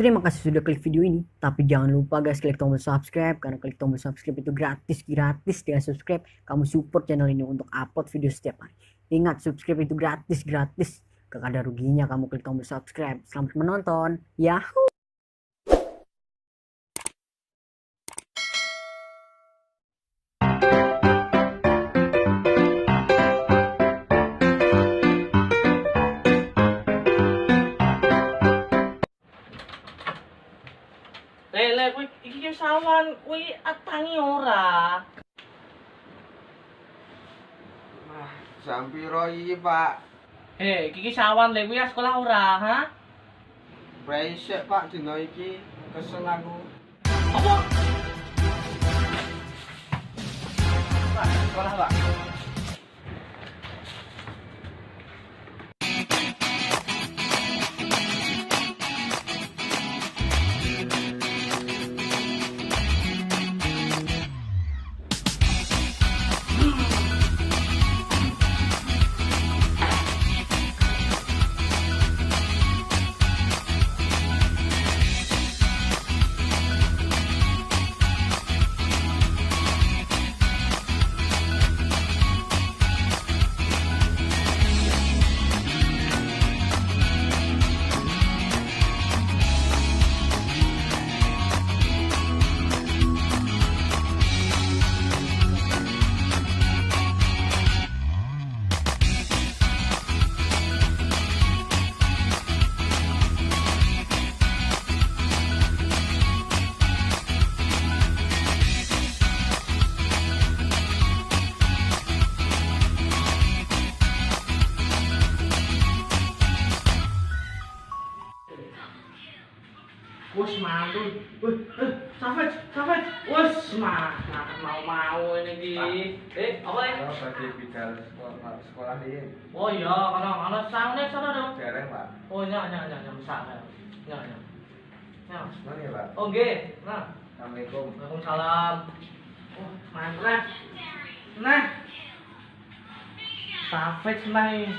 Terima kasih sudah klik video ini. Tapi jangan lupa guys, klik tombol subscribe. Karena klik tombol subscribe itu gratis. Dengan subscribe, kamu support channel ini untuk upload video setiap hari. Ingat, subscribe itu gratis. Gak ada ruginya kamu klik tombol subscribe. Selamat menonton. Yahoo! Lek iki sawan kuwi atangi ora. Sampiro iki, Pak? Iki sawan lek kuwi sekolah ora, ha? Brengsek, Pak, dino iki kesel aku. Apa? Pak, sekolah, Pak. Wes mantul. Safet. Wes mau ini iki. Apa ya? Bagi bidal sekolah ini. Oh iya, kana sana dong. Dereng, Pak. Oh nya sana. Nya. Mana ya, Pak? Oh nggih. Nah, Assalamualaikum. Waalaikumsalam. Oh, mantap. Nah. Safet nih.